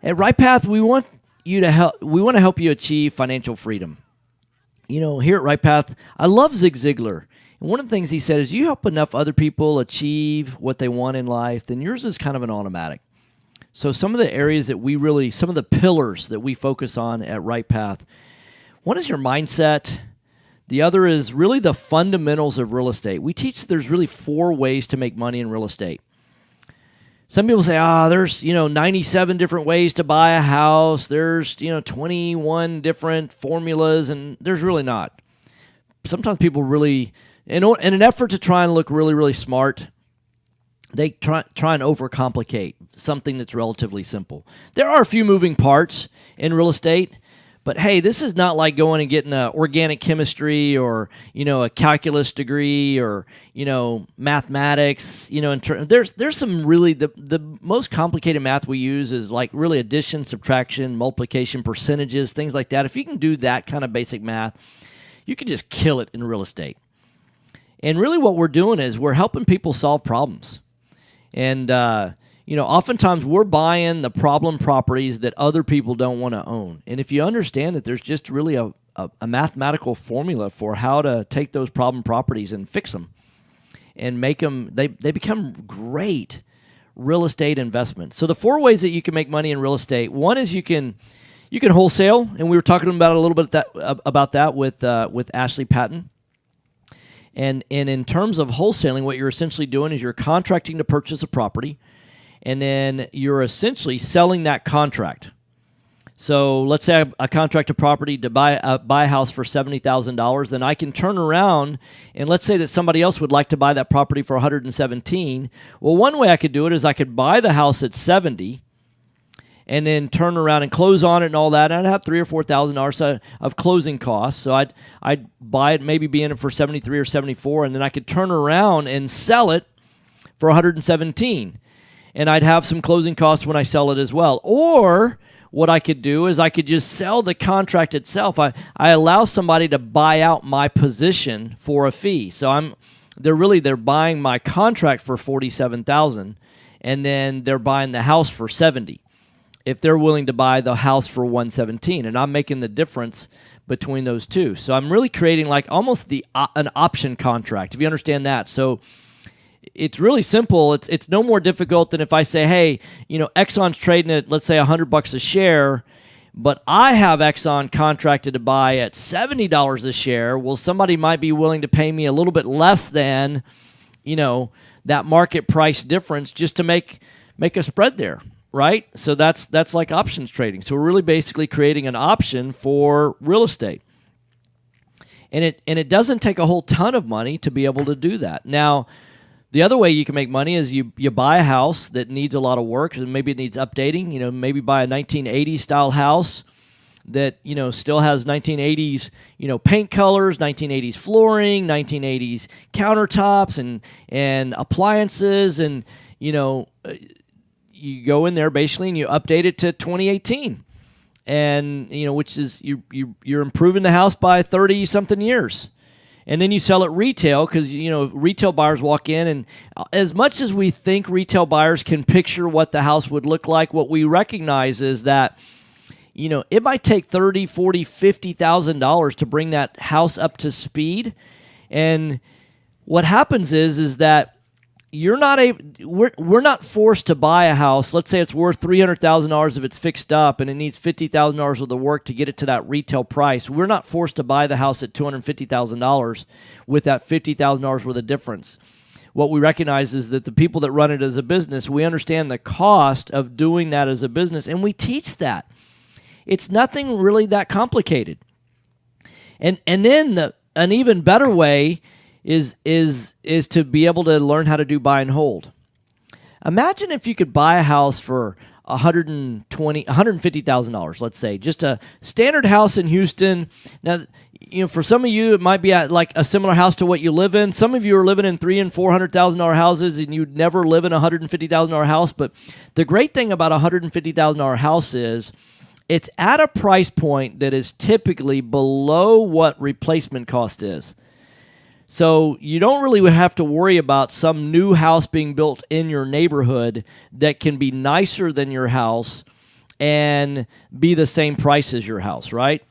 At Right Path, we want to help you achieve financial freedom. here at Right Path, I love Zig Ziglar. And one of the things he said is, you help enough other people achieve what they want in life, then yours is kind of an automatic. So some of the areas that some of the pillars that we focus on at Right Path, one is your mindset. The other is really the fundamentals of real estate. We teach there's really 4 ways to make money in real estate. Some people say, there's, 97 different ways to buy a house. There's, 21 different formulas, and there's really not. Sometimes people really, in an effort to try and look really, really smart, they try and overcomplicate something that's relatively simple. There are a few moving parts in real estate, but hey, this is not like going and getting an organic chemistry or, a calculus degree or, mathematics. There's some really, the most complicated math we use is like really addition, subtraction, multiplication, percentages, things like that. If you can do that kind of basic math, you can just kill it in real estate. And really what we're doing is we're helping people solve problems. And, oftentimes we're buying the problem properties that other people don't want to own. And if you understand that there's just really a mathematical formula for how to take those problem properties and fix them and make them, they become great real estate investments. So the 4 ways that you can make money in real estate, one is you can wholesale, and we were talking about a little bit about that with Ashley Patten. And in terms of wholesaling, what you're essentially doing is you're contracting to purchase a property, and then you're essentially selling that contract. So let's say I contract a property to buy a house for $70,000, then I can turn around and let's say that somebody else would like to buy that property for $117,000. Well, one way I could do it is I could buy the house at $70,000 and then turn around and close on it and all that. And I'd have $3,000 or $4,000 of closing costs. So I'd buy it, maybe be in it for $73,000 or $74,000, and then I could turn around and sell it for $117,000. And I'd have some closing costs when I sell it as well. Or what I could do is I could just sell the contract itself. I allow somebody to buy out my position for a fee. So they're buying my contract for $47,000, and then they're buying the house for $70,000. If they're willing to buy the house for $117,000, and I'm making the difference between those two. So I'm really creating like almost an option contract, if you understand that. So it's really simple. It's no more difficult than if I say, hey, Exxon's trading at, let's say, $100 a share, but I have Exxon contracted to buy at $70 a share. Well, somebody might be willing to pay me a little bit less than, that market price difference just to make a spread there. Right? So that's like options trading. So we're really basically creating an option for real estate. And it doesn't take a whole ton of money to be able to do that. Now, the other way you can make money is you buy a house that needs a lot of work, and maybe it needs updating. Maybe buy a 1980s style house that, still has 1980s, paint colors, 1980s flooring, 1980s countertops and appliances, and, you go in there basically and you update it to 2018, and which is you're improving the house by 30 something years, and then you sell it retail because retail buyers walk in, and as much as we think retail buyers can picture what the house would look like, what we recognize is that it might take $30,000, $40,000, $50,000 to bring that house up to speed, and what happens is that we're not forced to buy a house. Let's say it's worth $300,000 if it's fixed up and it needs $50,000 worth of work to get it to that retail price. We're not forced to buy the house at $250,000 with that $50,000 worth of difference. What we recognize is that the people that run it as a business, we understand the cost of doing that as a business, and we teach that. It's nothing really that complicated. And then an even better way is to be able to learn how to do buy and hold. Imagine if you could buy a house for $150,000, let's say, just a standard house in Houston. Now, for some of you, it might be like a similar house to what you live in. Some of you are living in $300,000 and $400,000 houses, and you'd never live in a $150,000 house. But the great thing about a $150,000 house is it's at a price point that is typically below what replacement cost is. So you don't really have to worry about some new house being built in your neighborhood that can be nicer than your house and be the same price as your house, right?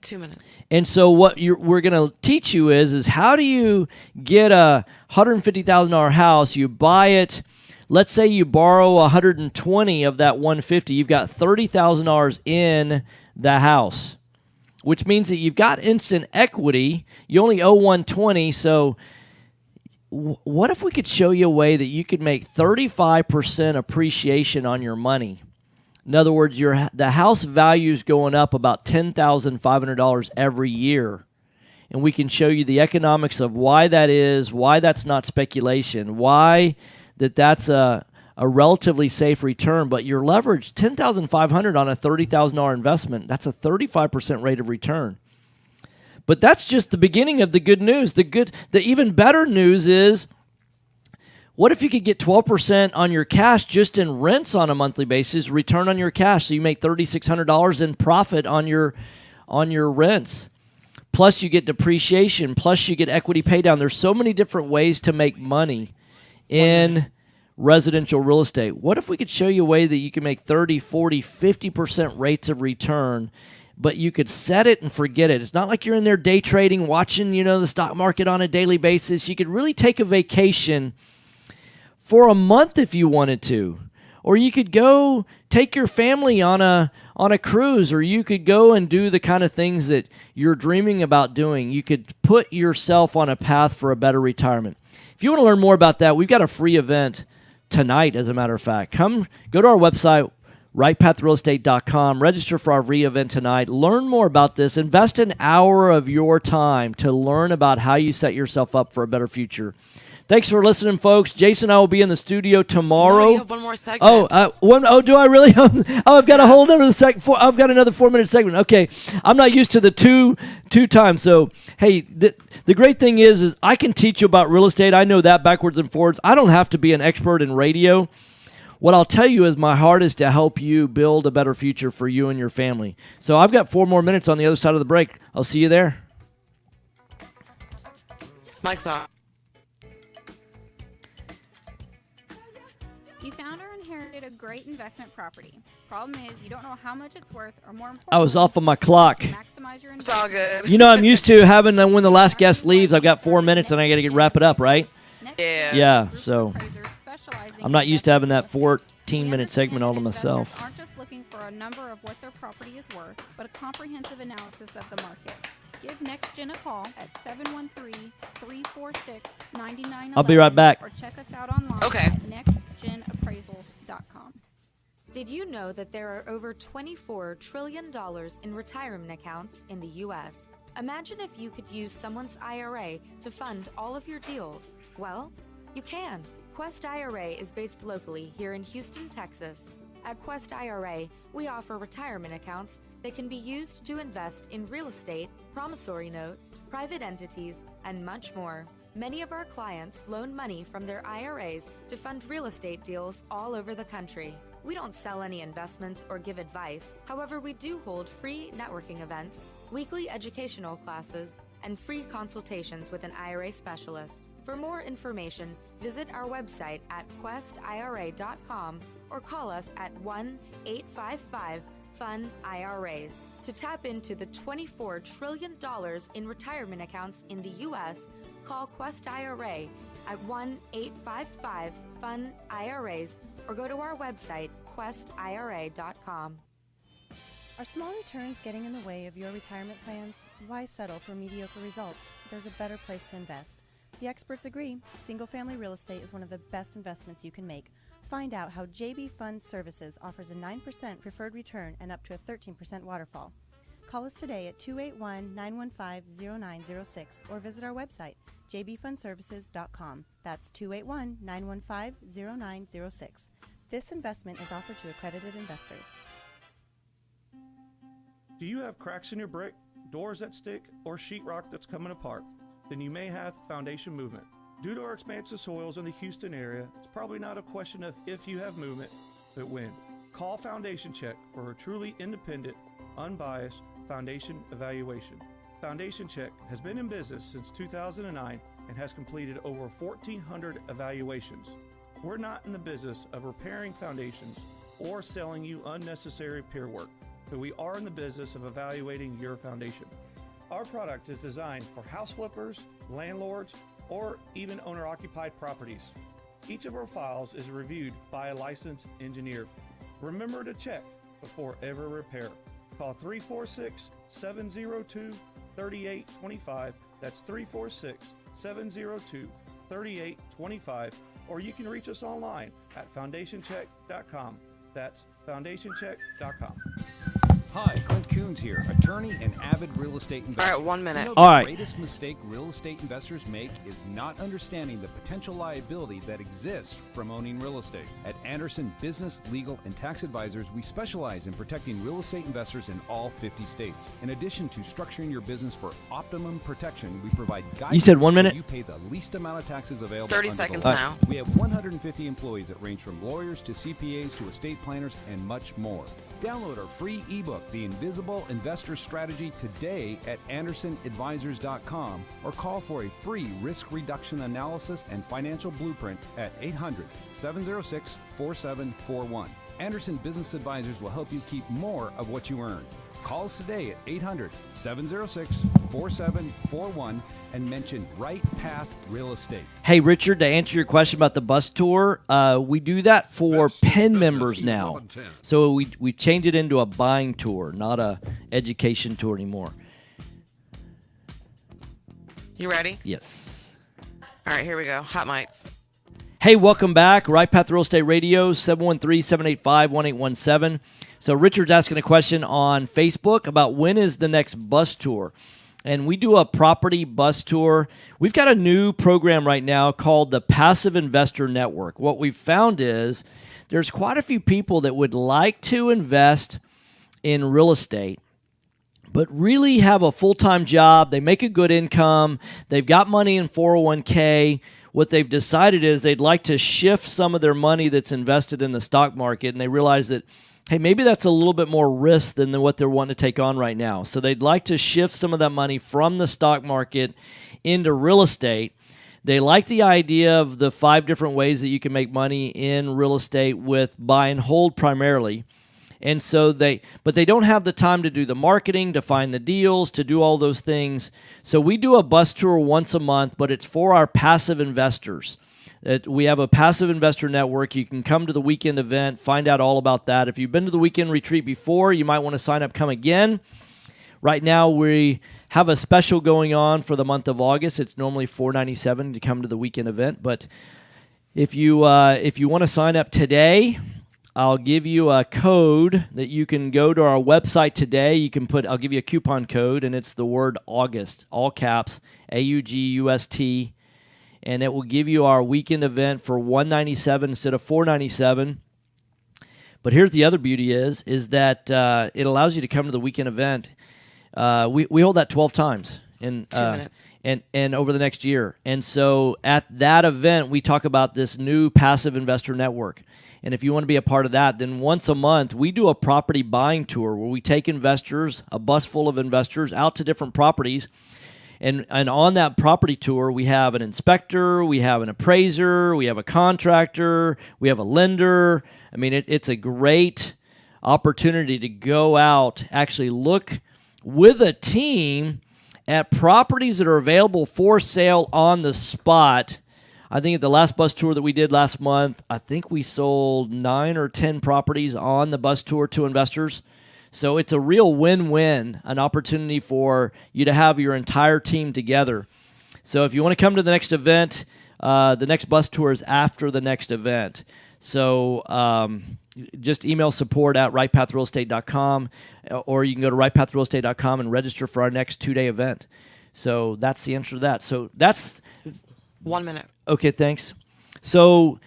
2 minutes. And so what we're going to teach you is how do you get a $150,000 house? You buy it. Let's say you borrow 120 of that 150. You've got $30,000 in the house, which means that you've got instant equity. You only owe 120. So what if we could show you a way that you could make 35% appreciation on your money? In other words, the house value is going up about $10,500 every year. And we can show you the economics of why that is, why that's not speculation, why that's a relatively safe return. But your leverage, $10,500 on a $30,000 investment, that's a 35% rate of return. But that's just the beginning of the good news. The even better news is, what if you could get 12% on your cash just in rents on a monthly basis, return on your cash, so you make $3,600 in profit on your rents. Plus you get depreciation, plus you get equity pay down. There's so many different ways to make money in residential real estate. What if we could show you a way that you can make 30, 40, 50% rates of return, but you could set it and forget it? It's not like you're in there day trading, watching, the stock market on a daily basis. You could really take a vacation for a month if you wanted to. Or you could go take your family on a cruise, or you could go and do the kind of things that you're dreaming about doing. You could put yourself on a path for a better retirement. If you want to learn more about that, we've got a free event tonight, as a matter of fact. Go to our website, rightpathrealestate.com, register for our free event tonight. Learn more about this. Invest an hour of your time to learn about how you set yourself up for a better future. Thanks for listening, folks. Jason and I will be in the studio tomorrow. No, you have one more segment. Do I really? I've got a whole other I've got another 4-minute segment. Okay, I'm not used to the two times. So, hey, the great thing is I can teach you about real estate. I know that backwards and forwards. I don't have to be an expert in radio. What I'll tell you is my heart is to help you build a better future for you and your family. So I've got 4 more minutes on the other side of the break. I'll see you there. Mike's off. You found or inherited a great investment property. Problem is, you don't know how much it's worth, or more importantly, I was off on my clock. maximize your It's all good. I'm used to having when the last guest leaves, I've got 4 minutes and I got to wrap it up, right? Yeah. Yeah, so I'm not used to having that 14-minute segment all to myself. Aren't just looking for a number of what their property is worth, but a comprehensive analysis of the market. Give NextGen a call at 713-346-9911. I'll be right back. Or check us out online Okay. at nextgenappraisals.com. Did you know that there are over $24 trillion in retirement accounts in the U.S.? Imagine if you could use someone's IRA to fund all of your deals. Well, you can. Quest IRA is based locally here in Houston, Texas. At Quest IRA, we offer retirement accounts that can be used to invest in real estate, promissory notes, private entities, and much more. Many of our clients loan money from their IRAs to fund real estate deals all over the country. We don't sell any investments or give advice. However, we do hold free networking events, weekly educational classes, and free consultations with an IRA specialist. For more information, visit our website at questira.com or call us at 1-855-FUN-IRAs. To tap into the $24 trillion in retirement accounts in the U.S., call Quest IRA at 1-855-FUN-IRAs or go to our website, questira.com. Are small returns getting in the way of your retirement plans? Why settle for mediocre results? There's a better place to invest. The experts agree, single-family real estate is one of the best investments you can make. Find out how JB Fund Services offers a 9% preferred return and up to a 13% waterfall. Call us today at 281-915-0906 or visit our website, jbfundservices.com. That's 281-915-0906. This investment is offered to accredited investors. Do you have cracks in your brick, doors that stick, or sheetrock that's coming apart? Then you may have foundation movement. Due to our expansive soils in the Houston area, it's probably not a question of if you have movement, but when. Call Foundation Check for a truly independent, unbiased foundation evaluation. Foundation Check has been in business since 2009 and has completed over 1,400 evaluations. We're not in the business of repairing foundations or selling you unnecessary peer work. and we are in the business of evaluating your foundation. Our product is designed for house flippers, landlords, or even owner-occupied properties. Each of our files is reviewed by a licensed engineer. Remember to check before every repair. Call 346-702-3825. That's 346-702-3825. Or you can reach us online at foundationcheck.com. That's foundationcheck.com. Hi, Clint Coons here, attorney and avid real estate investor. All right, 1 minute. You know, All right. The greatest mistake real estate investors make is not understanding the potential liability that exists from owning real estate. At Anderson Business, Legal, and Tax Advisors, we specialize in protecting real estate investors in all 50 states. In addition to structuring your business for optimum protection, we provide guidance. You said 1 minute? So you pay the least amount of taxes available. 30 under the seconds law. now. We have 150 employees that range from lawyers to CPAs to estate planners and much more. Download our free ebook, The Invisible Investor Strategy, today at AndersonAdvisors.com or call for a free risk reduction analysis and financial blueprint at 800-706-4741. Anderson Business Advisors will help you keep more of what you earn. Call us today at 800-706-4741 and mention Right Path Real Estate. Hey, Richard, to answer your question about the bus tour, we do that for PEN members now. So we change it into a buying tour, not a education tour anymore. You ready? Yes. All right, here we go. Hot mics. Hey, welcome back. Right Path Real Estate Radio, 713-785-1817. So Richard's asking a question on Facebook about when is the next bus tour. And we do a property bus tour. We've got a new program right now called the Passive Investor Network. What we've found is there's quite a few people that would like to invest in real estate, but really have a full-time job. They make a good income. They've got money in 401k. What they've decided is they'd like to shift some of their money that's invested in the stock market, and they realize that, hey, maybe that's a little bit more risk than what they're wanting to take on right now. So they'd like to shift some of that money from the stock market into real estate. They like the idea of the 5 different ways that you can make money in real estate with buy and hold primarily. And so but they don't have the time to do the marketing, to find the deals, to do all those things. So we do a bus tour once a month, but it's for our passive investors. We have a passive investor network. You can come to the weekend event, find out all about that. If you've been to the weekend retreat before, you might want to sign up, come again. Right now, we have a special going on for the month of August. It's normally $497 to come to the weekend event. But if you want to sign up today, I'll give you a code that you can go to our website today. I'll give you a coupon code, and it's the word August, all caps, AUGUST, and it will give you our weekend event for $197 instead of $497. But here's the other beauty is that it allows you to come to the weekend event. We hold that 12 times in 2 minutes. And over the next year. And so at that event, we talk about this new passive investor network. And if you want to be a part of that, then once a month, we do a property buying tour where we take investors, a bus full of investors, out to different properties. And on that property tour, we have an inspector, we have an appraiser, we have a contractor, we have a lender. I mean, it's a great opportunity to go out, actually look with a team at properties that are available for sale on the spot. I think at the last bus tour that we did last month, I think we sold 9 or 10 properties on the bus tour to investors. So it's a real win-win, an opportunity for you to have your entire team together. So if you want to come to the next event, the next bus tour is after the next event. So just email support@rightpathrealestate.com, or you can go to rightpathrealestate.com and register for our next 2-day event. So that's the answer to that. So that's 1 minute. Okay, thanks. So,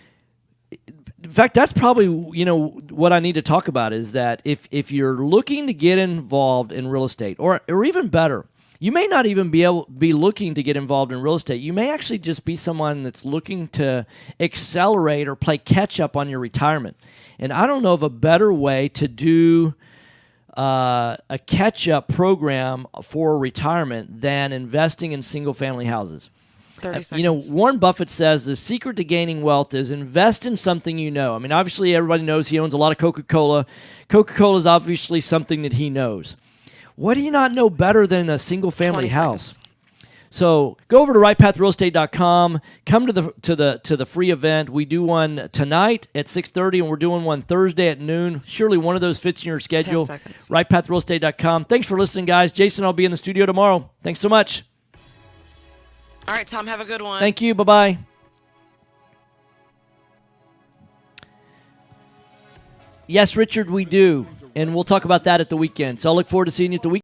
in fact, that's probably what I need to talk about is that if you're looking to get involved in real estate, or even better, you may not even be looking to get involved in real estate. You may actually just be someone that's looking to accelerate or play catch up on your retirement. And I don't know of a better way to do a catch up program for retirement than investing in single family houses. 30 seconds. You know, Warren Buffett says the secret to gaining wealth is invest in something you know. I mean, obviously everybody knows he owns a lot of Coca-Cola. Coca-Cola is obviously something that he knows. What do you not know better than a single-family house? Seconds. So go over to rightpathrealestate.com. Come to the free event. We do one tonight at 6:30, and we're doing one Thursday at noon. Surely one of those fits in your schedule. 10 seconds. Rightpathrealestate.com. Thanks for listening, guys. Jason, I'll be in the studio tomorrow. Thanks so much. All right, Tom, have a good one. Thank you. Bye-bye. Yes, Richard, we do. And we'll talk about that at the weekend. So I'll look forward to seeing you at the weekend.